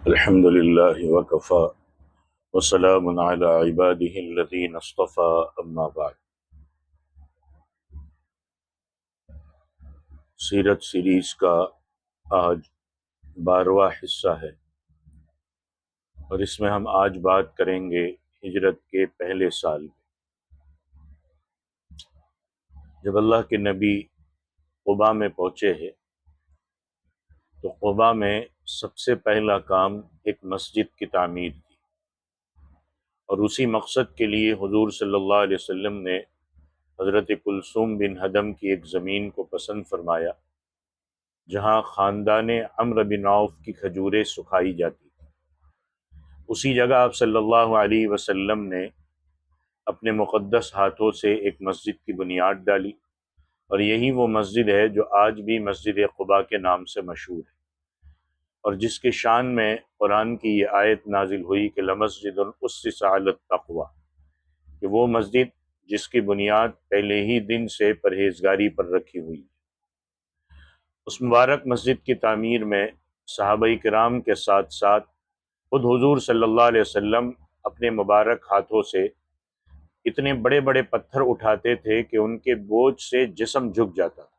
الحمد للہ وکفی وسلام علی عبادہ الذین اصطفی اما بعد۔ سیرت سیریز کا آج 12واں حصہ ہے، اور اس میں ہم آج بات کریں گے ہجرت کے پہلے سال میں، جب اللہ کے نبی قباء میں پہنچے ہیں تو قباء میں سب سے پہلا کام ایک مسجد کی تعمیر کی، اور اسی مقصد کے لیے حضور صلی اللہ علیہ وسلم نے حضرت کلثوم بن ہدم کی ایک زمین کو پسند فرمایا جہاں خاندان عمرو بن عوف کی کھجوریں سکھائی جاتی تھیں۔ اسی جگہ آپ صلی اللہ علیہ وسلم نے اپنے مقدس ہاتھوں سے ایک مسجد کی بنیاد ڈالی، اور یہی وہ مسجد ہے جو آج بھی مسجد قباء کے نام سے مشہور ہے، اور جس کے شان میں قرآن کی یہ آیت نازل ہوئی کہ لمسجد اسس علی التقوی، کہ وہ مسجد جس کی بنیاد پہلے ہی دن سے پرہیزگاری پر رکھی ہوئی ہے۔ اس مبارک مسجد کی تعمیر میں صحابہ کرام کے ساتھ ساتھ خود حضور صلی اللہ علیہ وسلم اپنے مبارک ہاتھوں سے اتنے بڑے بڑے پتھر اٹھاتے تھے کہ ان کے بوجھ سے جسم جھک جاتا تھا،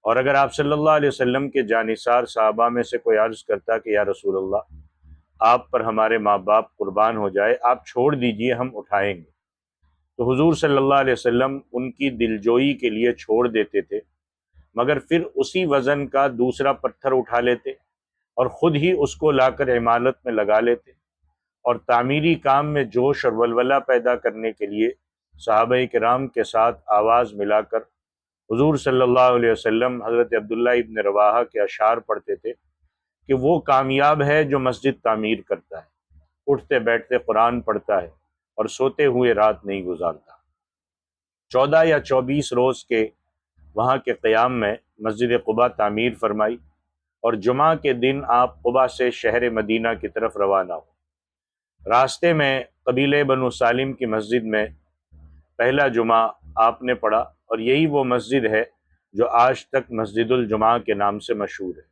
اور اگر آپ صلی اللہ علیہ وسلم کے جانثار صحابہ میں سے کوئی عرض کرتا کہ یا رسول اللہ، آپ پر ہمارے ماں باپ قربان ہو جائے، آپ چھوڑ دیجئے، ہم اٹھائیں گے، تو حضور صلی اللہ علیہ وسلم ان کی دلجوئی کے لیے چھوڑ دیتے تھے، مگر پھر اسی وزن کا دوسرا پتھر اٹھا لیتے اور خود ہی اس کو لا کر عمارت میں لگا لیتے، اور تعمیری کام میں جوش اور ولولہ پیدا کرنے کے لیے صحابہ کرام کے ساتھ آواز ملا کر حضور صلی اللہ علیہ وسلم حضرت عبداللہ ابن رواحہ کے اشعار پڑھتے تھے کہ وہ کامیاب ہے جو مسجد تعمیر کرتا ہے، اٹھتے بیٹھتے قرآن پڑھتا ہے اور سوتے ہوئے رات نہیں گزارتا۔ 14 یا 24 روز کے وہاں کے قیام میں مسجد قباء تعمیر فرمائی، اور جمعہ کے دن آپ قباء سے شہر مدینہ کی طرف روانہ ہو۔ راستے میں قبیلہ بنو سالم کی مسجد میں پہلا جمعہ آپ نے پڑھا، اور یہی وہ مسجد ہے جو آج تک مسجد الجمعہ کے نام سے مشہور ہے۔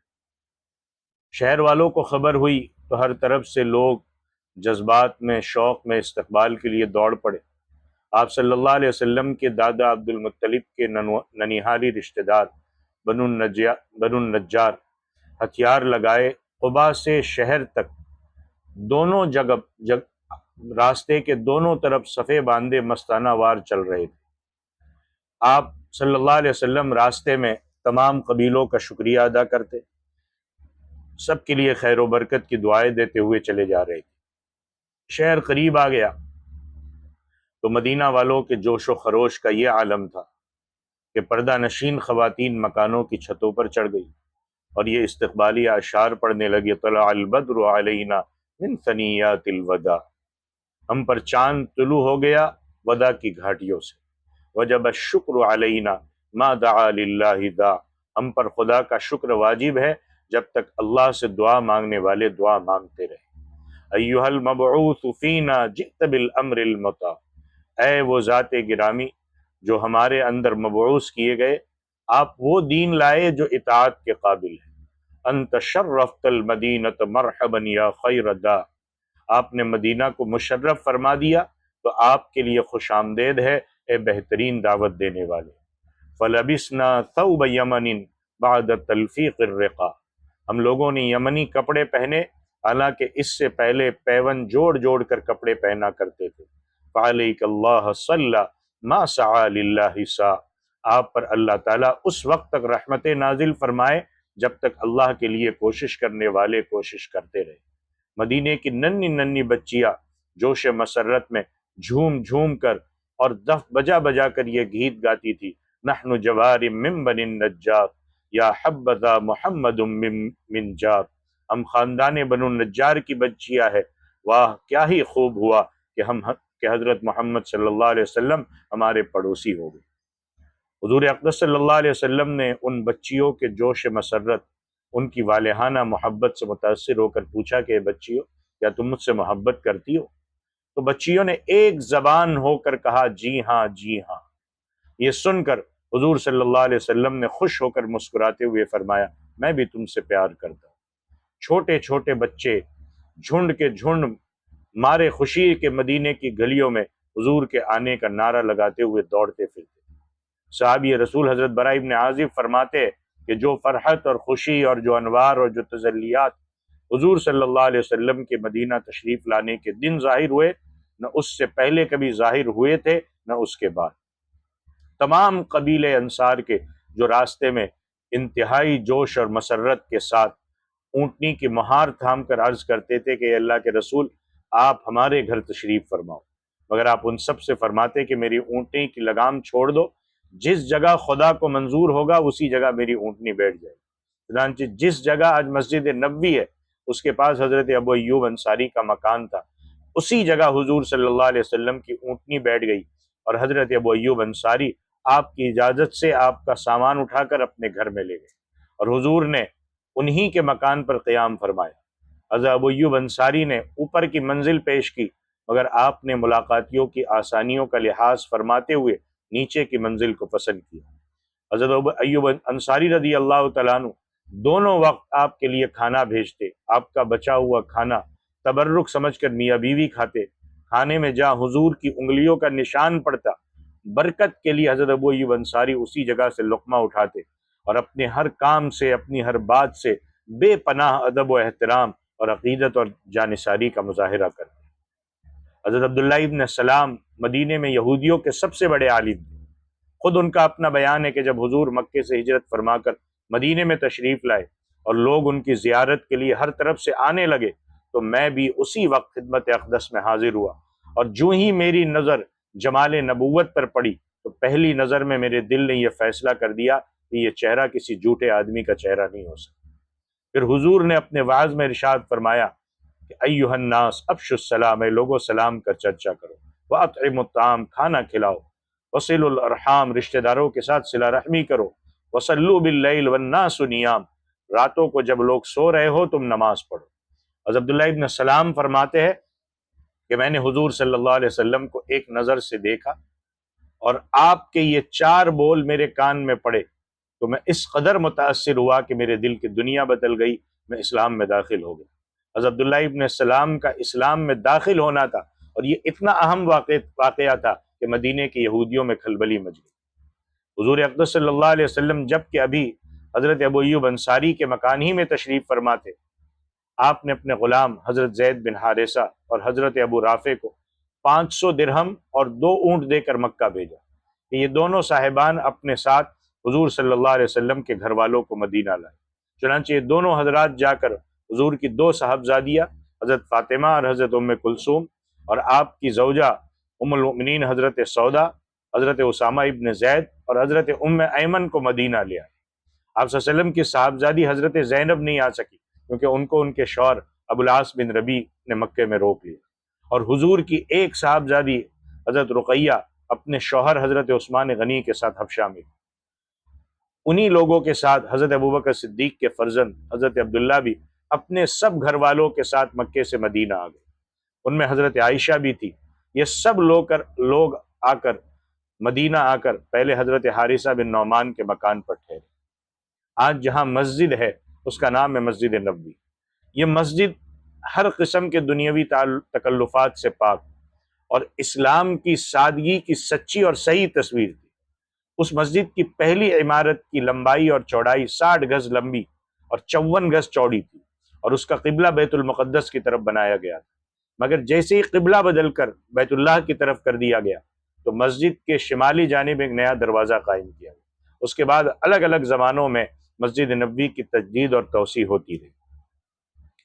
شہر والوں کو خبر ہوئی تو ہر طرف سے لوگ جذبات میں، شوق میں استقبال کے لیے دوڑ پڑے۔ آپ صلی اللہ علیہ وسلم کے دادا عبد المطلب کے ننیحالی رشتہ دار بنو النجار ہتھیار لگائے قباء سے شہر تک دونوں راستے کے دونوں طرف صفے باندھے مستانہ وار چل رہے تھے۔ آپ صلی اللہ علیہ وسلم راستے میں تمام قبیلوں کا شکریہ ادا کرتے، سب کے لیے خیر و برکت کی دعائیں دیتے ہوئے چلے جا رہے تھے۔ شہر قریب آ گیا تو مدینہ والوں کے جوش و خروش کا یہ عالم تھا کہ پردہ نشین خواتین مکانوں کی چھتوں پر چڑھ گئی اور یہ استقبالی اشعار پڑھنے لگے، طلع البدر علینا من ثنیات الوداع، ہم پر چاند طلوع ہو گیا ودا کی گھاٹیوں سے، وجب الشکر علینا ما دعا للہ داع، ہم پر خدا کا شکر واجب ہے جب تک اللہ سے دعا مانگنے والے دعا مانگتے رہے۔ ایھا المبعوث فینا جئت بالامر المطاع، اے وہ ذات گرامی جو ہمارے اندر مبعوث کیے گئے، آپ وہ دین لائے جو اطاعت کے قابل ہے۔ انت شرفت المدینۃ مرحبا یا خیر داع، آپ نے مدینہ کو مشرف فرما دیا تو آپ کے لیے خوش آمدید ہے اے بہترین دعوت دینے والے۔ فلبسنا ثوب یمن بعد تلفیق الرقاع، ہم لوگوں نے یمنی کپڑے پہنے حالانکہ اس سے پہلے پیون جوڑ جوڑ کر کپڑے پہنا کرتے تھے۔ فعلیک اللہ صلی ما سعی للہ ساع، آپ پر اللہ تعالیٰ اس وقت تک رحمت نازل فرمائے جب تک اللہ کے لیے کوشش کرنے والے کوشش کرتے رہے۔ مدینے کی ننھی ننھی بچیاں جوش مسرت میں جھوم جھوم کر اور دف بجا بجا کر یہ گیت گاتی تھی، نحن جوار من بنی النجار یا حبذا محمد من جار، ہم خاندان بنو النجار کی بچیاں ہے، واہ کیا ہی خوب ہوا کہ حضرت محمد صلی اللہ علیہ وسلم ہمارے پڑوسی ہو گئے۔ حضور اقدس صلی اللہ علیہ وسلم نے ان بچیوں کے جوش مسرت، ان کی والہانہ محبت سے متاثر ہو کر پوچھا کہ بچیوں کیا تم مجھ سے محبت کرتی ہو؟ تو بچیوں نے ایک زبان ہو کر کہا جی ہاں جی ہاں۔ یہ سن کر حضور صلی اللہ علیہ وسلم نے خوش ہو کر مسکراتے ہوئے فرمایا میں بھی تم سے پیار کرتا ہوں۔ چھوٹے چھوٹے بچے جھنڈ کے جھنڈ مارے خوشی کے مدینے کی گلیوں میں حضور کے آنے کا نعرہ لگاتے ہوئے دوڑتے پھرتے۔ صحابی رسول حضرت براء ابن عازب فرماتے کہ جو فرحت اور خوشی اور جو انوار اور جو تجلیات حضور صلی اللہ علیہ وسلم کے مدینہ تشریف لانے کے دن ظاہر ہوئے، نہ اس سے پہلے کبھی ظاہر ہوئے تھے نہ اس کے بعد۔ تمام قبیلے انصار کے جو راستے میں انتہائی جوش اور مسرت کے ساتھ اونٹنی کی مہار تھام کر عرض کرتے تھے کہ اے اللہ کے رسول آپ ہمارے گھر تشریف فرماؤ، مگر آپ ان سب سے فرماتے کہ میری اونٹنی کی لگام چھوڑ دو، جس جگہ خدا کو منظور ہوگا اسی جگہ میری اونٹنی بیٹھ جائے گی۔ چنانچہ جس جگہ آج مسجد نبوی ہے اس کے پاس حضرت ابو ایوب انصاری کا مکان تھا، اسی جگہ حضور صلی اللہ علیہ وسلم کی اونٹنی بیٹھ گئی، اور حضرت ابو ایوب انصاری آپ کی اجازت سے آپ کا سامان اٹھا کر اپنے گھر میں لے گئے، اور حضور نے انہی کے مکان پر قیام فرمایا۔ حضرت ابو ایوب انصاری نے اوپر کی منزل پیش کی، مگر آپ نے ملاقاتیوں کی آسانیوں کا لحاظ فرماتے ہوئے نیچے کی منزل کو پسند کیا۔ حضرت ابو ایوب انصاری رضی اللہ تعالیٰ عنہ دونوں وقت آپ کے لیے کھانا بھیجتے، آپ کا بچا ہوا کھانا تبرک سمجھ کر میاں بیوی کھاتے، کھانے میں جہاں حضور کی انگلیوں کا نشان پڑتا برکت کے لیے حضرت ابو ایوب انصاری اسی جگہ سے لقمہ اٹھاتے اور اپنے ہر کام سے اپنی ہر بات سے بے پناہ ادب و احترام اور عقیدت اور جانثاری کا مظاہرہ کرتے۔ حضرت عبداللہ ابن سلام مدینے میں یہودیوں کے سب سے بڑے عالم تھے۔ خود ان کا اپنا بیان ہے کہ جب حضور مکے سے ہجرت فرما کر مدینے میں تشریف لائے اور لوگ ان کی زیارت کے لیے ہر طرف سے آنے لگے تو میں بھی اسی وقت خدمت اقدس میں حاضر ہوا، اور جو ہی میری نظر جمال نبوت پر پڑی تو پہلی نظر میں میرے دل نے یہ فیصلہ کر دیا کہ یہ چہرہ کسی جھوٹے آدمی کا چہرہ نہیں ہو سکتا۔ پھر حضور نے اپنے وعظ میں ارشاد فرمایا کہ ایھا الناس افشوا السلام، اے لوگو سلام کر چرچا کرو، واطعموا الطعام، کھانا کھلاؤ، وصلوا الارحام، رشتہ داروں کے ساتھ صلہ رحمی کرو، وصلوا باللیل والناس نیام، راتوں کو جب لوگ سو رہے ہو تم نماز پڑھو۔ حضرت عبداللہ ابن سلام فرماتے ہیں کہ میں نے حضور صلی اللہ علیہ وسلم کو ایک نظر سے دیکھا اور آپ کے یہ چار بول میرے کان میں پڑے تو میں اس قدر متاثر ہوا کہ میرے دل کی دنیا بدل گئی، میں اسلام میں داخل ہو گیا۔ حضرت عبداللہ ابن سلام کا اسلام میں داخل ہونا تھا، اور یہ اتنا اہم واقعہ تھا کہ مدینے کے یہودیوں میں کھلبلی مچ گئی۔ حضور اقدس صلی اللہ علیہ وسلم جب کہ ابھی حضرت ابو ایوب انصاری کے مکان ہی میں تشریف فرما تھے، آپ نے اپنے غلام حضرت زید بن حارثہ اور حضرت ابو رافع کو 500 درہم اور 2 اونٹ دے کر مکہ بھیجا کہ یہ دونوں صاحبان اپنے ساتھ حضور صلی اللہ علیہ وسلم کے گھر والوں کو مدینہ لائے۔ چنانچہ یہ دونوں حضرات جا کر حضور کی 2 صاحبزادیاں حضرت فاطمہ اور حضرت ام کلثوم اور آپ کی زوجہ ام المؤمنین حضرت سودا، حضرت اسامہ ابن زید اور حضرت ام ایمن کو مدینہ لے آئے۔ آپ صلی اللہ علیہ وسلم کی صاحبزادی حضرت زینب نہیں آ سکی کیونکہ ان کو ان کے شوہر ابو العاص بن ربیع نے مکے میں روک لیا، اور حضور کی ایک صاحبزادی حضرت رقیہ اپنے شوہر حضرت عثمان غنی کے ساتھ حبشہ میں۔ انہی لوگوں کے ساتھ حضرت ابوبکر صدیق کے فرزند حضرت عبداللہ بھی اپنے سب گھر والوں کے ساتھ مکے سے مدینہ آ گئے، ان میں حضرت عائشہ بھی تھی۔ یہ سب لوگ آ کر مدینہ آ کر پہلے حضرت حارثہ بن نعمان کے مکان پر ٹھہرے۔ آج جہاں مسجد ہے اس کا نام ہے مسجد نبوی۔ یہ مسجد ہر قسم کے دنیاوی تکلفات سے پاک اور اسلام کی سادگی کی سچی اور صحیح تصویر تھی۔ اس مسجد کی پہلی عمارت کی لمبائی اور چوڑائی 60 گز لمبی اور 54 گز چوڑی تھی، اور اس کا قبلہ بیت المقدس کی طرف بنایا گیا تھا، مگر جیسے ہی قبلہ بدل کر بیت اللہ کی طرف کر دیا گیا تو مسجد کے شمالی جانب ایک نیا دروازہ قائم کیا گیا۔ اس کے بعد الگ الگ زمانوں میں مسجد نبوی کی تجدید اور توسیع ہوتی رہی۔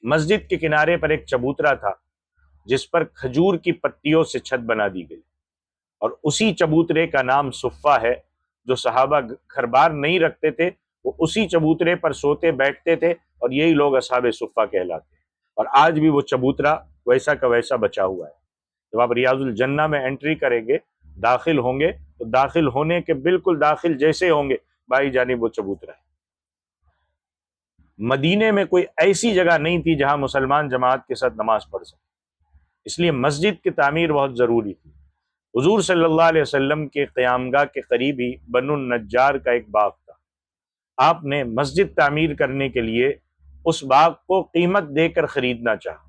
مسجد کے کنارے پر ایک چبوترا تھا جس پر کھجور کی پتیوں سے چھت بنا دی گئی، اور اسی چبوترے کا نام صفہ ہے۔ جو صحابہ گھر بار نہیں رکھتے تھے وہ اسی چبوترے پر سوتے بیٹھتے تھے، اور یہی لوگ اصحاب صفہ کہلاتے ہیں، اور آج بھی وہ چبوترا ویسا کا ویسا بچا ہوا ہے۔ جب آپ ریاض الجنہ میں انٹری کریں گے، داخل ہوں گے، تو داخل ہونے کے بالکل داخل جیسے ہوں گے بائیں جانب وہ چبوترا ہے۔ مدینے میں کوئی ایسی جگہ نہیں تھی جہاں مسلمان جماعت کے ساتھ نماز پڑھ سکے، اس لیے مسجد کی تعمیر بہت ضروری تھی۔ حضور صلی اللہ علیہ وسلم کے قیامگاہ کے قریب ہی بنو النجار کا ایک باغ تھا۔ آپ نے مسجد تعمیر کرنے کے لیے اس باغ کو قیمت دے کر خریدنا چاہا۔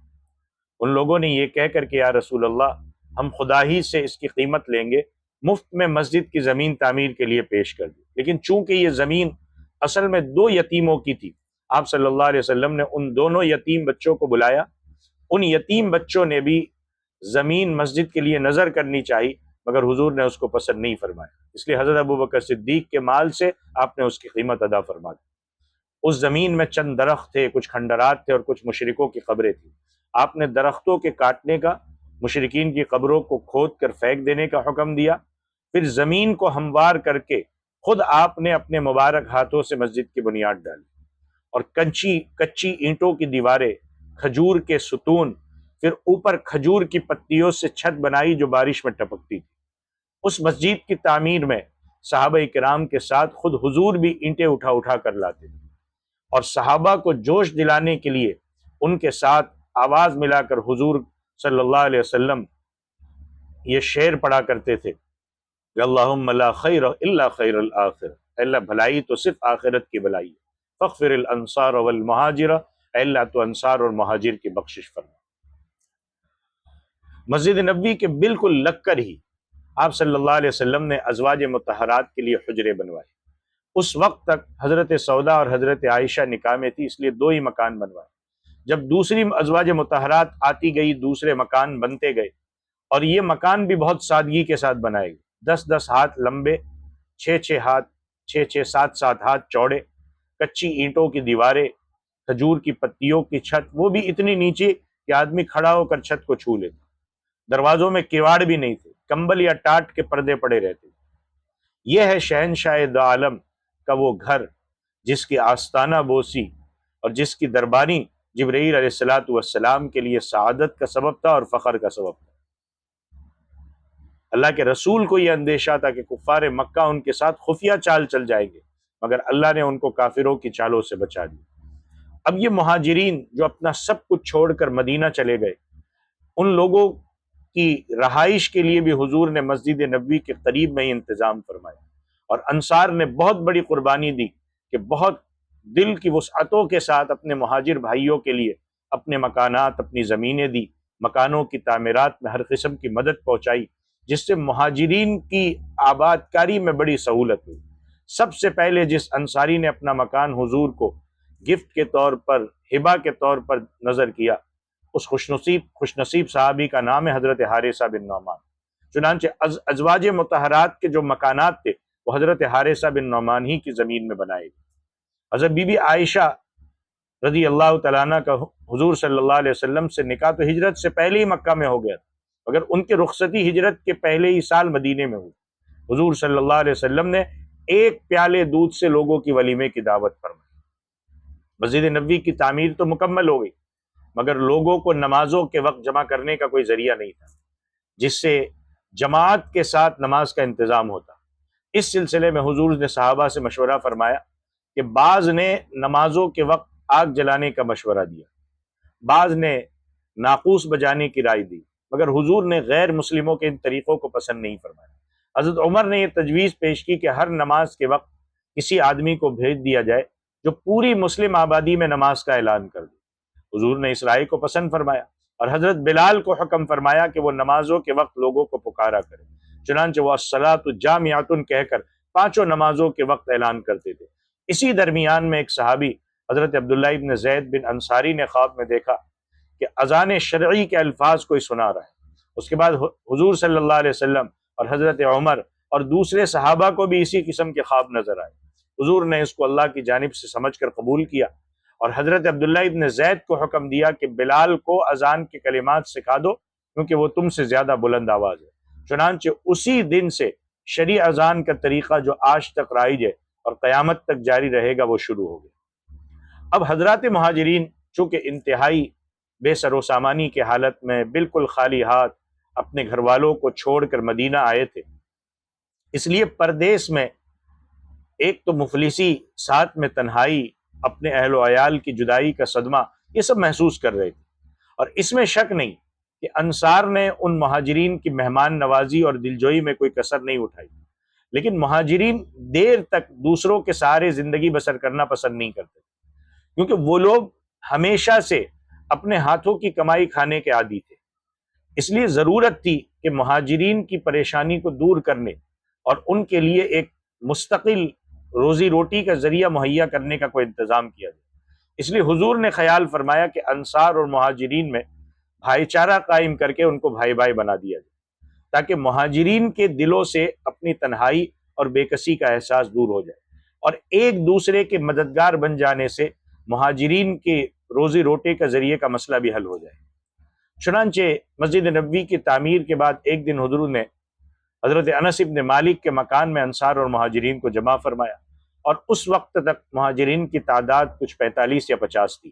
ان لوگوں نے یہ کہہ کر کہ یا رسول اللہ، ہم خدا ہی سے اس کی قیمت لیں گے، مفت میں مسجد کی زمین تعمیر کے لیے پیش کر دی۔ لیکن چونکہ یہ زمین اصل میں دو یتیموں کی تھی، آپ صلی اللہ علیہ وسلم نے ان دونوں یتیم بچوں کو بلایا۔ ان یتیم بچوں نے بھی زمین مسجد کے لیے نظر کرنی چاہی، مگر حضور نے اس کو پسند نہیں فرمایا، اس لیے حضرت ابوبکر صدیق کے مال سے آپ نے اس کی قیمت ادا فرما دی۔ اس زمین میں چند درخت تھے، کچھ کھنڈرات تھے اور کچھ مشرکوں کی قبریں تھیں۔ آپ نے درختوں کے کاٹنے کا، مشرکین کی قبروں کو کھود کر پھینک دینے کا حکم دیا، پھر زمین کو ہموار کر کے خود آپ نے اپنے مبارک ہاتھوں سے مسجد کی بنیاد ڈالی، اور کچی اینٹوں کی دیواریں، کھجور کے ستون، پھر اوپر کھجور کی پتیوں سے چھت بنائی جو بارش میں ٹپکتی تھی۔ اس مسجد کی تعمیر میں صحابہ کرام کے ساتھ خود حضور بھی اینٹیں اٹھا اٹھا کر لاتے تھے، اور صحابہ کو جوش دلانے کے لیے ان کے ساتھ آواز ملا کر حضور صلی اللہ علیہ وسلم یہ شعر پڑھا کرتے تھے کہ اللہم لا خیر الا خیر الآخر، اے اللہ بھلائی تو صرف آخرت کی بھلائی ہے، فاغفر الانصار والمہاجر، اے اللہ تو انصار اور مہاجر کی بخشش فرما۔ مسجد نبوی کے بالکل لگ کر ہی آپ صلی اللہ علیہ وسلم نے ازواج مطہرات کے لیے حجرے بنوائے۔ اس وقت تک حضرت سودا اور حضرت عائشہ نکاح میں تھی، اس لیے دو ہی مکان بنوائے۔ جب دوسری ازواج مطہرات آتی گئی، دوسرے مکان بنتے گئے، اور یہ مکان بھی بہت سادگی کے ساتھ بنائے گئے، 10-10 ہاتھ لمبے، 6-7 ہاتھ چوڑے، کچی اینٹوں کی دیواریں، کھجور کی پتیوں کی چھت، وہ بھی اتنی نیچے کہ آدمی کھڑا ہو کر چھت کو چھو لیتا۔ دروازوں میں کیواڑ بھی نہیں تھے، کمبل یا ٹاٹ کے پردے پڑے رہتے۔ یہ ہے شہنشاہ دو عالم کا وہ گھر جس کی آستانہ بوسی اور جس کی دربانی جبرائیل علیہ السلام کے لیے سعادت کا سبب تھا اور فخر کا سبب تھا۔ اللہ کے رسول کو یہ اندیشہ تھا کہ کفار مکہ ان کے ساتھ خفیہ چال چل جائیں گے، مگر اللہ نے ان کو کافروں کی چالوں سے بچا دیا۔ اب یہ مہاجرین جو اپنا سب کچھ چھوڑ کر مدینہ چلے گئے، ان لوگوں کی رہائش کے لیے بھی حضور نے مسجد نبوی کے قریب میں ہی انتظام فرمایا، اور انصار نے بہت بڑی قربانی دی کہ بہت دل کی وسعتوں کے ساتھ اپنے مہاجر بھائیوں کے لیے اپنے مکانات، اپنی زمینیں دی، مکانوں کی تعمیرات میں ہر قسم کی مدد پہنچائی، جس سے مہاجرین کی آباد کاری میں بڑی سہولت ہوئی۔ سب سے پہلے جس انصاری نے اپنا مکان حضور کو گفٹ کے طور پر، ہبہ کے طور پر نظر کیا، اس خوش نصیب صحابی کا نام ہے حضرت حارثہ بن نعمان۔ چنانچہ ازواج مطہرات کے جو مکانات تھے وہ حضرت حارثہ بن نعمان ہی کی زمین میں بنائے گئے۔ حضرت بی بی عائشہ رضی اللہ تعالیٰ عنہ کا حضور صلی اللہ علیہ وسلم سے نکاح تو ہجرت سے پہلے ہی مکہ میں ہو گیا تھا، مگر ان کی رخصتی ہجرت کے پہلے ہی سال مدینے میں ہوئی۔ حضور صلی اللہ علیہ وسلم نے ایک پیالے دودھ سے لوگوں کی ولیمے کی دعوت فرمائی۔ مسجد نبوی کی تعمیر تو مکمل ہو گئی، مگر لوگوں کو نمازوں کے وقت جمع کرنے کا کوئی ذریعہ نہیں تھا جس سے جماعت کے ساتھ نماز کا انتظام ہوتا۔ اس سلسلے میں حضور نے صحابہ سے مشورہ فرمایا کہ بعض نے نمازوں کے وقت آگ جلانے کا مشورہ دیا، بعض نے ناقوس بجانے کی رائے دی، مگر حضور نے غیر مسلموں کے ان طریقوں کو پسند نہیں فرمایا۔ حضرت عمر نے یہ تجویز پیش کی کہ ہر نماز کے وقت کسی آدمی کو بھیج دیا جائے جو پوری مسلم آبادی میں نماز کا اعلان کر دے۔ حضور نے اس رائے کو پسند فرمایا اور حضرت بلال کو حکم فرمایا کہ وہ نمازوں کے وقت لوگوں کو پکارا کرے۔ چنانچہ وہ الصلاۃ جامعۃ کہہ کر پانچوں نمازوں کے وقت اعلان کرتے تھے۔ اسی درمیان میں ایک صحابی حضرت عبداللہ ابن زید بن انصاری نے خواب میں دیکھا کہ اذان شرعی کے الفاظ کوئی سنا رہا ہے۔ اس کے بعد حضور صلی اللہ علیہ وسلم اور حضرت عمر اور دوسرے صحابہ کو بھی اسی قسم کے خواب نظر آئے۔ حضور نے اس کو اللہ کی جانب سے سمجھ کر قبول کیا اور حضرت عبداللہ ابن زید کو حکم دیا کہ بلال کو اذان کے کلمات سکھا دو کیونکہ وہ تم سے زیادہ بلند آواز ہے۔ چنانچہ اسی دن سے شرعی اذان کا طریقہ جو آج تک رائج ہے اور قیامت تک جاری رہے گا وہ شروع ہو گیا۔ اب حضرات مہاجرین چونکہ انتہائی بے سر و سامانی کی حالت میں بالکل خالی ہاتھ اپنے گھر والوں کو چھوڑ کر مدینہ آئے تھے، اس لیے پردیس میں ایک تو مفلسی، ساتھ میں تنہائی، اپنے اہل و عیال کی جدائی کا صدمہ، یہ سب محسوس کر رہے تھے۔ اور اس میں شک نہیں کہ انصار نے ان مہاجرین کی مہمان نوازی اور دلجوئی میں کوئی کسر نہیں اٹھائی، لیکن مہاجرین دیر تک دوسروں کے سہارے زندگی بسر کرنا پسند نہیں کرتے، کیونکہ وہ لوگ ہمیشہ سے اپنے ہاتھوں کی کمائی کھانے کے عادی تھے، اس لیے ضرورت تھی کہ مہاجرین کی پریشانی کو دور کرنے اور ان کے لیے ایک مستقل روزی روٹی کا ذریعہ مہیا کرنے کا کوئی انتظام کیا جائے۔ اس لیے حضور نے خیال فرمایا کہ انصار اور مہاجرین میں بھائی چارہ قائم کر کے ان کو بھائی بھائی بنا دیا جائے، تاکہ مہاجرین کے دلوں سے اپنی تنہائی اور بے کسی کا احساس دور ہو جائے، اور ایک دوسرے کے مددگار بن جانے سے مہاجرین کے روزی روٹی کا ذریعے کا مسئلہ بھی حل ہو جائے۔ چنانچہ مسجد نبوی کی تعمیر کے بعد ایک دن حضور نے حضرت انس ابن مالک کے مکان میں انصار اور مہاجرین کو جمع فرمایا، اور اس وقت تک مہاجرین کی تعداد کچھ 45 یا 50 تھی۔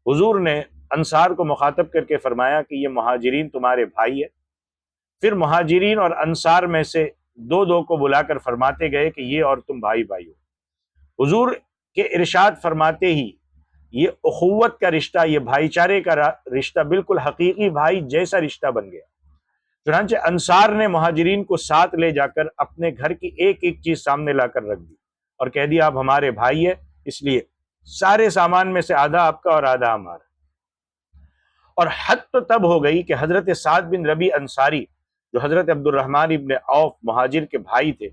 حضور نے انصار کو مخاطب کر کے فرمایا کہ یہ مہاجرین تمہارے بھائی ہے۔ پھر مہاجرین اور انصار میں سے دو دو کو بلا کر فرماتے گئے کہ یہ اور تم بھائی بھائی ہو۔ حضور کے ارشاد فرماتے ہی یہ اخوت کا رشتہ، یہ بھائی چارے کا رشتہ بالکل حقیقی بھائی جیسا رشتہ بن گیا۔ چنانچہ انصار نے مہاجرین کو ساتھ لے جا کر اپنے گھر کی ایک ایک چیز سامنے لا کر رکھ دی اور کہہ دیا آپ ہمارے بھائی ہیں، اس لیے سارے سامان میں سے آدھا آپ کا اور آدھا ہمارا۔ اور حد تو تب ہو گئی کہ حضرت سعد بن ربیع انصاری، جو حضرت عبد الرحمن ابن عوف مہاجر کے بھائی تھے،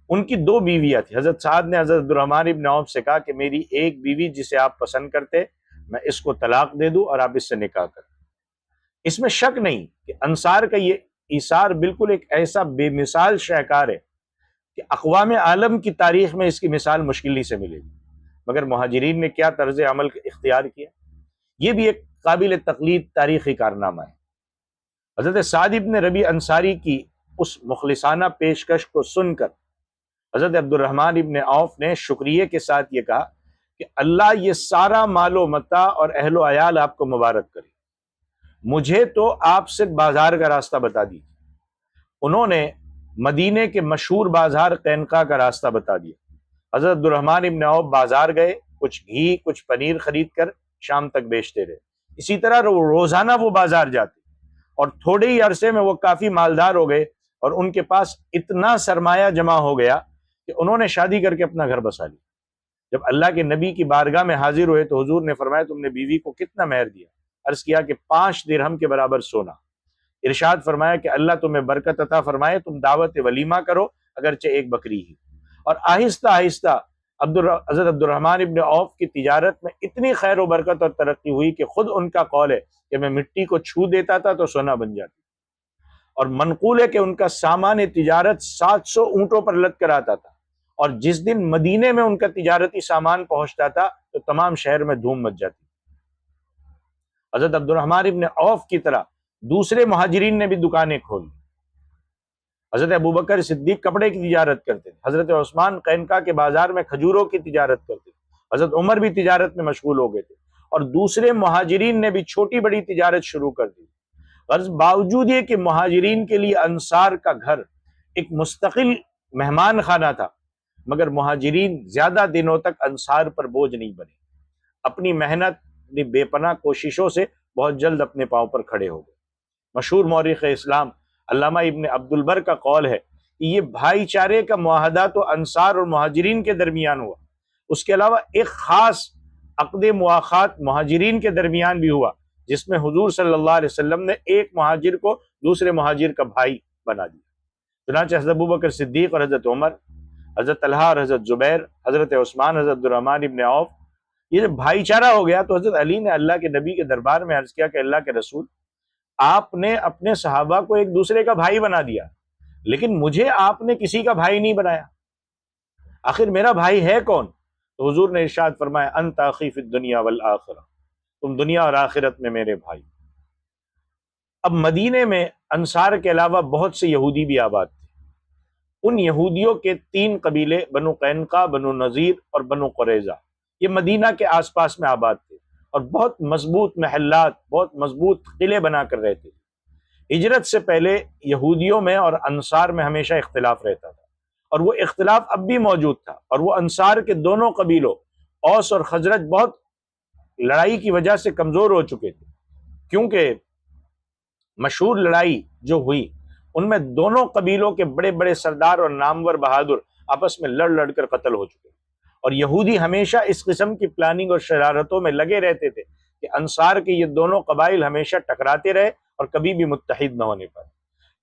ان کی دو بیویاں تھیں۔ حضرت سعد نے حضرت عبد الرحمن ابن عوف سے کہا کہ میری ایک بیوی جسے آپ پسند کرتے میں اس کو طلاق دے دوں اور آپ اس سے نکاح کریں۔ اس میں شک نہیں کہ انصار کا یہ ایثار بالکل ایک ایسا بے مثال شاہکار ہے کہ اقوام عالم کی تاریخ میں اس کی مثال مشکل ہی سے ملے گی۔ مگر مہاجرین نے کیا طرز عمل اختیار کیا، یہ بھی ایک قابل تقلید تاریخی کارنامہ ہے۔ حضرت سعد بن ربیع انصاری کی اس مخلصانہ پیشکش کو سن کر حضرت عبد الرحمن ابن عوف نے شکریہ کے ساتھ یہ کہا کہ اللہ یہ سارا مال و متاع اور اہل و عیال آپ کو مبارک کرے، مجھے تو آپ سے بازار کا راستہ بتا دیجیے۔ انہوں نے مدینے کے مشہور بازار قینقاع کا راستہ بتا دیا۔ حضرت عبد الرحمن ابن عوف بازار گئے، کچھ گھی کچھ پنیر خرید کر شام تک بیچتے رہے۔ اسی طرح روزانہ وہ بازار جاتے، اور تھوڑے ہی عرصے میں وہ کافی مالدار ہو گئے، اور ان کے پاس اتنا سرمایہ جمع ہو گیا کہ انہوں نے شادی کر کے اپنا گھر بسا لیا۔ جب اللہ کے نبی کی بارگاہ میں حاضر ہوئے تو حضور نے فرمایا تم نے بیوی کو کتنا مہر دیا؟ عرض کیا کہ 5 درہم کے برابر سونا۔ ارشاد فرمایا کہ اللہ تمہیں برکت عطا فرمائے، تم دعوت ولیمہ کرو اگرچہ ایک بکری ہی۔ اور آہستہ آہستہ حضرت عبد الرحمن ابن عوف کی تجارت میں اتنی خیر و برکت اور ترقی ہوئی کہ خود ان کا قول ہے کہ میں مٹی کو چھو دیتا تھا تو سونا بن جاتی۔ اور منقول ہے کہ ان کا سامان تجارت 700 اونٹوں پر لد کر آتا تھا، اور جس دن مدینے میں ان کا تجارتی سامان پہنچتا تھا تو تمام شہر میں دھوم مچ جاتی۔ حضرت عبد الرحمن ابن عوف کی طرح دوسرے مہاجرین نے بھی دکانیں کھولی۔ حضرت ابوبکر صدیق کپڑے کی تجارت کرتے تھے، حضرت عثمان قینقاع کے بازار میں کھجوروں کی تجارت کرتے تھے، حضرت عمر بھی تجارت میں مشغول ہو گئے تھے، اور دوسرے مہاجرین نے بھی چھوٹی بڑی تجارت شروع کر دی۔ غرض باوجود یہ کہ مہاجرین کے لیے انصار کا گھر ایک مستقل مہمان خانہ تھا، مگر مہاجرین زیادہ دنوں تک انصار پر بوجھ نہیں بنے۔ اپنی محنت، اپنی بے پناہ کوششوں سے بہت جلد اپنے پاؤں پر کھڑے ہو گئے۔ مشہور مورخ اسلام علامہ ابن عبد البر کا قول ہے کہ یہ بھائی چارے کا معاہدہ تو انصار اور مہاجرین کے درمیان ہوا، اس کے علاوہ ایک خاص عقد مواخات مہاجرین کے درمیان بھی ہوا، جس میں حضور صلی اللہ علیہ وسلم نے ایک مہاجر کو دوسرے مہاجر کا بھائی بنا دیا۔ چنانچہ حضرت ابوبکر صدیق اور حضرت عمر، حضرت طلحہ اور حضرت زبیر، حضرت عثمان، حضرت عبد الرحمن ابن عوف، یہ جب بھائی چارہ ہو گیا تو حضرت علی نے اللہ کے نبی کے دربار میں عرض کیا کہ اللہ کے رسول، آپ نے اپنے صحابہ کو ایک دوسرے کا بھائی بنا دیا، لیکن مجھے آپ نے کسی کا بھائی نہیں بنایا، آخر میرا بھائی ہے کون؟ تو حضور نے ارشاد فرمایا انت اخی فی الدنیا والآخرہ، تم دنیا اور آخرت میں میرے بھائی۔ اب مدینے میں انصار کے علاوہ بہت سے یہودی بھی آباد تھے۔ ان یہودیوں کے 3 قبیلے بنو قینقاع، بنو نذیر اور بنو قریظہ، یہ مدینہ کے آس پاس میں آباد تھے، اور بہت مضبوط محلات، بہت مضبوط قلعے بنا کر رہتے تھے۔ ہجرت سے پہلے یہودیوں میں اور انصار میں ہمیشہ اختلاف رہتا تھا، اور وہ اختلاف اب بھی موجود تھا، اور وہ انصار کے دونوں قبیلوں اوس اور خزرج بہت لڑائی کی وجہ سے کمزور ہو چکے تھے، کیونکہ مشہور لڑائی جو ہوئی ان میں دونوں قبیلوں کے بڑے بڑے سردار اور نامور بہادر آپس میں لڑ لڑ کر قتل ہو چکے، اور یہودی ہمیشہ اس قسم کی پلاننگ اور شرارتوں میں لگے رہتے تھے کہ انصار کے یہ دونوں قبائل ہمیشہ ٹکراتے رہے اور کبھی بھی متحد نہ ہونے پائے۔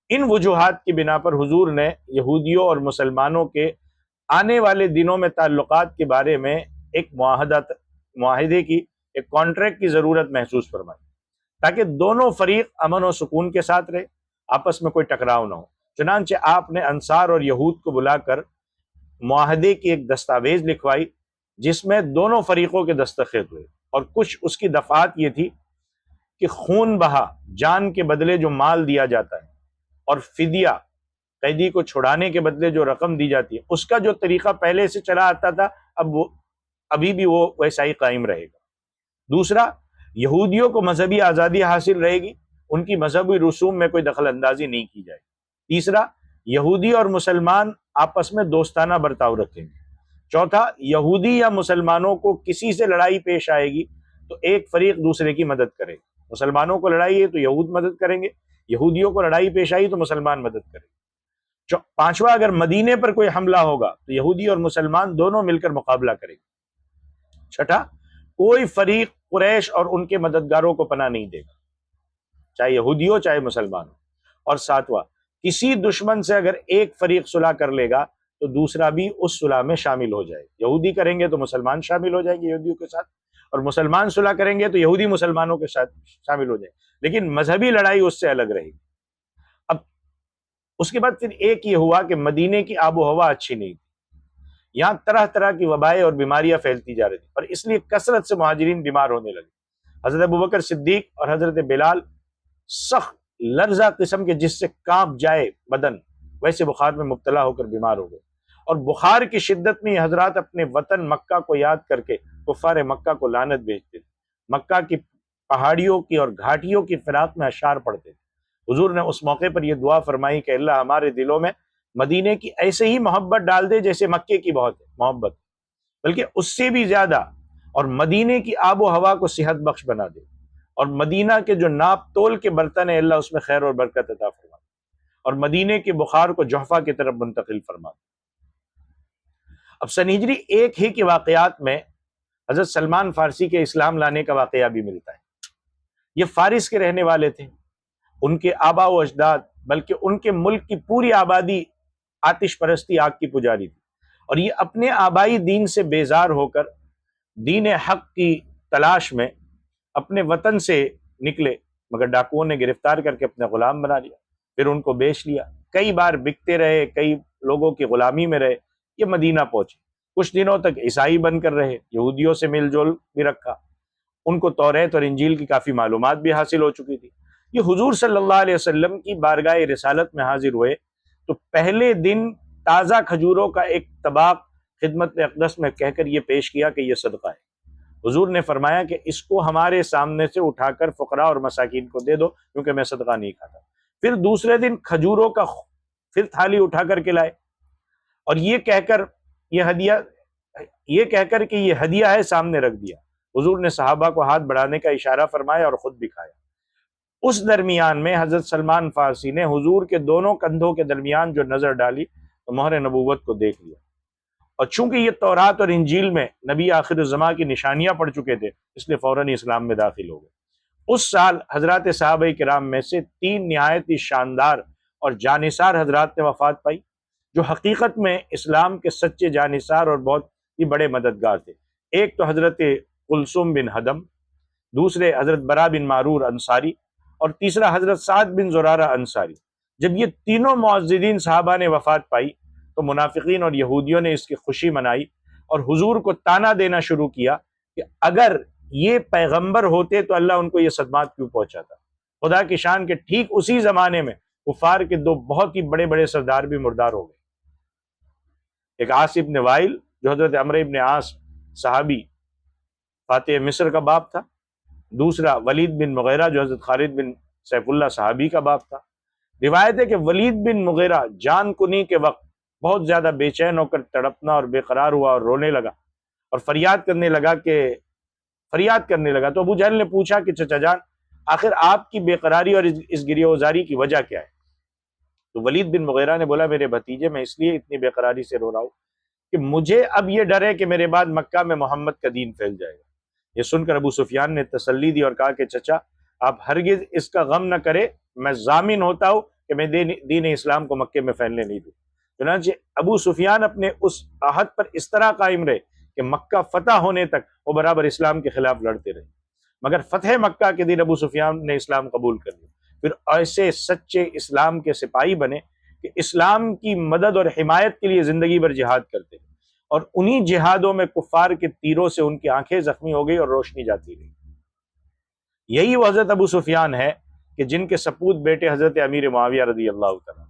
ان وجوہات کی بنا پر حضور نے یہودیوں اور مسلمانوں کے آنے والے دنوں میں تعلقات کے بارے میں ایک معاہدے کی، ایک کانٹریکٹ کی ضرورت محسوس فرمائی، تاکہ دونوں فریق امن و سکون کے ساتھ رہے، آپس میں کوئی ٹکراؤ نہ ہو۔ چنانچہ آپ نے انصار اور یہود کو بلا کر معاہدے کی ایک دستاویز لکھوائی جس میں دونوں فریقوں کے دستخط ہوئے، اور کچھ اس کی دفعات یہ تھی کہ خون بہا، جان کے بدلے جو مال دیا جاتا ہے، اور فدیہ، قیدی کو چھڑانے کے بدلے جو رقم دی جاتی ہے، اس کا جو طریقہ پہلے سے چلا آتا تھا ابھی بھی وہ ویسا ہی قائم رہے گا۔ دوسرا، یہودیوں کو مذہبی آزادی حاصل رہے گی، ان کی مذہبی رسوم میں کوئی دخل اندازی نہیں کی جائے گی۔ تیسرا، یہودی اور مسلمان آپس میں دوستانہ برتاؤ رکھیں گے۔ چوتھا، یہودی یا مسلمانوں کو کسی سے لڑائی پیش آئے گی تو ایک فریق دوسرے کی مدد کرے گا۔ مسلمانوں کو لڑائی ہے تو یہود مدد کریں گے، یہودیوں کو لڑائی پیش آئی تو مسلمان مدد کریں گے۔ پانچواں، اگر مدینے پر کوئی حملہ ہوگا تو یہودی اور مسلمان دونوں مل کر مقابلہ کریں گے۔ چھٹا، کوئی فریق قریش اور ان کے مددگاروں کو پناہ نہیں دے گا، چاہے یہودی ہو چاہے مسلمان ہو۔ اور ساتواں، کسی دشمن سے اگر ایک فریق صلح کر لے گا تو دوسرا بھی اس صلح میں شامل ہو جائے گا۔ یہودی کریں گے تو مسلمان شامل ہو جائیں گے یہودیوں کے ساتھ، اور مسلمان صلح کریں گے تو یہودی مسلمانوں کے ساتھ شامل ہو جائیں گے، لیکن مذہبی لڑائی اس سے الگ رہے گی۔ اب اس کے بعد پھر ایک یہ ہوا کہ مدینے کی آب و ہوا اچھی نہیں تھی، یہاں طرح طرح کی وبائیں اور بیماریاں پھیلتی جا رہی تھی، اور اس لیے کثرت سے مہاجرین بیمار ہونے لگے۔ حضرت ابوبکر صدیق اور حضرت بلال سخت لرزہ قسم کے، جس سے کانپ جائے بدن، ویسے بخار میں مبتلا ہو کر بیمار ہو گئے، اور بخار کی شدت میں یہ حضرات اپنے وطن مکہ کو یاد کر کے کفار مکہ کو لعنت بھیجتے تھے، مکہ کی پہاڑیوں کی اور گھاٹیوں کی فراق میں اشعار پڑھتے تھے۔ حضور نے اس موقع پر یہ دعا فرمائی کہ اللہ ہمارے دلوں میں مدینے کی ایسے ہی محبت ڈال دے جیسے مکے کی بہت محبت، بلکہ اس سے بھی زیادہ، اور مدینے کی آب و ہوا کو صحت بخش بنا دے، اور مدینہ کے جو ناپ تول کے برتن ہیں اللہ اس میں خیر اور برکت عطا فرما دے، اور مدینے کے بخار کو جحفہ کی طرف منتقل فرما دے۔ اب سن ہجری ایک ہی کے واقعات میں حضرت سلمان فارسی کے اسلام لانے کا واقعہ بھی ملتا ہے۔ یہ فارس کے رہنے والے تھے، ان کے آبا و اجداد، بلکہ ان کے ملک کی پوری آبادی آتش پرستی، آگ کی پجاری تھی، اور یہ اپنے آبائی دین سے بیزار ہو کر دین حق کی تلاش میں اپنے وطن سے نکلے، مگر ڈاکوؤں نے گرفتار کر کے اپنے غلام بنا لیا، پھر ان کو بیچ لیا، کئی بار بکتے رہے، کئی لوگوں کی غلامی میں رہے، یہ مدینہ پہنچے، کچھ دنوں تک عیسائی بن کر رہے، یہودیوں سے مل جول بھی رکھا، ان کو توریت اور انجیل کی کافی معلومات بھی حاصل ہو چکی تھی۔ یہ حضور صلی اللہ علیہ وسلم کی بارگاہ رسالت میں حاضر ہوئے تو پہلے دن تازہ کھجوروں کا ایک طباق خدمت اقدس میں کہہ کر یہ پیش کیا کہ یہ صدقہ ہے۔ حضور نے فرمایا کہ اس کو ہمارے سامنے سے اٹھا کر فقراء اور مساکین کو دے دو، کیونکہ میں صدقہ نہیں کھاتا۔ پھر دوسرے دن کھجوروں کا پھر تھالی اٹھا کر کے لائے، اور یہ کہہ کر کہ یہ ہدیہ ہے سامنے رکھ دیا۔ حضور نے صحابہ کو ہاتھ بڑھانے کا اشارہ فرمایا اور خود بھی کھایا۔ اس درمیان میں حضرت سلمان فارسی نے حضور کے دونوں کندھوں کے درمیان جو نظر ڈالی تو مہر نبوت کو دیکھ لیا، اور چونکہ یہ تورات اور انجیل میں نبی آخر الزماں کی نشانیاں پڑھ چکے تھے، اس لیے فوراً اسلام میں داخل ہو گئے۔ اس سال حضرات صحابہ کرام میں سے 3 نہایت ہی شاندار اور جانثار حضرات نے وفات پائی، جو حقیقت میں اسلام کے سچے جانثار اور بہت ہی بڑے مددگار تھے۔ ایک تو حضرت کلثوم بن ہدم، دوسرے حضرت برا بن معرور انصاری، اور تیسرا حضرت سعد بن زرارہ انصاری۔ جب یہ تینوں معززین صحابہ نے وفات پائی تو منافقین اور یہودیوں نے اس کی خوشی منائی اور حضور کو طعنہ دینا شروع کیا کہ اگر یہ پیغمبر ہوتے تو اللہ ان کو یہ صدمات کیوں پہنچاتا۔ خدا کی شان کے ٹھیک اسی زمانے میں کفار کے 2 بہت ہی بڑے بڑے سردار بھی مردار ہو گئے، ایک عاص ابن وائل جو حضرت عمرو ابن عاص صحابی فاتح مصر کا باپ تھا، دوسرا ولید بن مغیرہ جو حضرت خالد بن سیف اللہ صحابی کا باپ تھا۔ روایت ہے کہ ولید بن مغیرہ جان کنی کے وقت بہت زیادہ بے چین ہو کر تڑپنا اور بے قرار ہوا اور رونے لگا اور فریاد کرنے لگا تو ابو جہل نے پوچھا کہ چچا جان آخر آپ کی بے قراری اور اس گریہ وزاری کی وجہ کیا ہے؟ تو ولید بن مغیرہ نے بولا میرے بھتیجے میں اس لیے اتنی بے قراری سے رو رہا ہوں کہ مجھے اب یہ ڈر ہے کہ میرے بعد مکہ میں محمد کا دین پھیل جائے گا۔ یہ سن کر ابو سفیان نے تسلی دی اور کہا کہ چچا آپ ہرگز اس کا غم نہ کرے، میں ضامن ہوتا ہوں کہ میں دین اسلام کو مکے میں پھیلنے نہیں دوں۔ چنانچہ ابو سفیان اپنے اس عہد پر اس طرح قائم رہے کہ مکہ فتح ہونے تک وہ برابر اسلام کے خلاف لڑتے رہے، مگر فتح مکہ کے دن ابو سفیان نے اسلام قبول کر لیا۔ پھر ایسے سچے اسلام کے سپاہی بنے کہ اسلام کی مدد اور حمایت کے لیے زندگی بھر جہاد کرتے رہے، اور انہی جہادوں میں کفار کے تیروں سے ان کی آنکھیں زخمی ہو گئی اور روشنی جاتی رہی۔ یہی وہ حضرت ابو سفیان ہے کہ جن کے سپوت بیٹے حضرت امیر معاویہ رضی اللہ تعالیٰ۔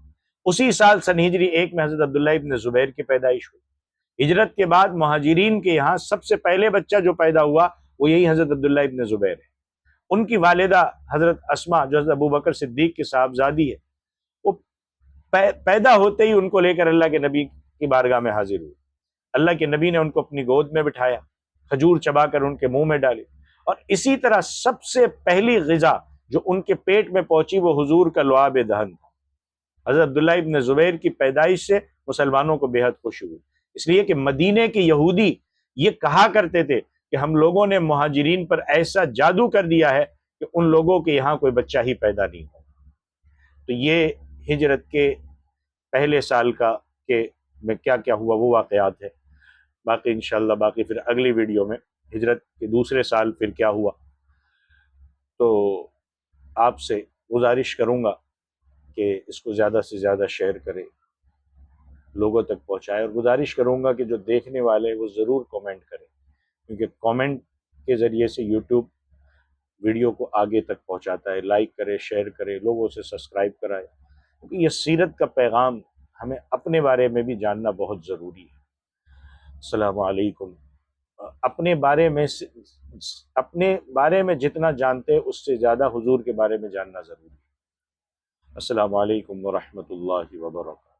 اسی سال سن ہجری 1 میں حضرت عبداللہ ابن زبیر کی پیدائش ہوئی۔ ہجرت کے بعد مہاجرین کے یہاں سب سے پہلے بچہ جو پیدا ہوا وہ یہی حضرت عبداللہ ابن زبیر ہے۔ ان کی والدہ حضرت اسماء جو حضرت ابو بکر صدیق کی صاحبزادی ہے، وہ پیدا ہوتے ہی ان کو لے کر اللہ کے نبی کی بارگاہ میں حاضر ہوئی۔ اللہ کے نبی نے ان کو اپنی گود میں بٹھایا، کھجور چبا کر ان کے منہ میں ڈالی، اور اسی طرح سب سے پہلی غذا جو ان کے پیٹ میں پہنچی وہ حضور کا لعاب دہن تھا۔ حضرت عبداللہ ابن زبیر کی پیدائش سے مسلمانوں کو بے حد خوشی ہوئی، اس لیے کہ مدینے کے یہودی یہ کہا کرتے تھے کہ ہم لوگوں نے مہاجرین پر ایسا جادو کر دیا ہے کہ ان لوگوں کے یہاں کوئی بچہ ہی پیدا نہیں ہو۔ تو یہ ہجرت کے پہلے سال کا کہ میں کیا کیا ہوا وہ واقعات ہے۔ باقی انشاءاللہ باقی پھر اگلی ویڈیو میں ہجرت کے دوسرے سال پھر کیا ہوا۔ تو آپ سے گزارش کروں گا کہ اس کو زیادہ سے زیادہ شیئر کرے، لوگوں تک پہنچائے، اور گزارش کروں گا کہ جو دیکھنے والے وہ ضرور کومنٹ کریں، کیونکہ کومنٹ کے ذریعے سے یوٹیوب ویڈیو کو آگے تک پہنچاتا ہے۔ لائک کرے، شیئر کرے، لوگوں سے سبسکرائب کرائے، کیونکہ یہ سیرت کا پیغام ہمیں اپنے بارے میں بھی جاننا بہت ضروری ہے۔ السلام علیکم۔ اپنے بارے میں جتنا جانتے اس سے زیادہ حضور کے بارے میں جاننا ضروری ہے۔ السلام علیکم ورحمۃ اللہ وبرکاتہ۔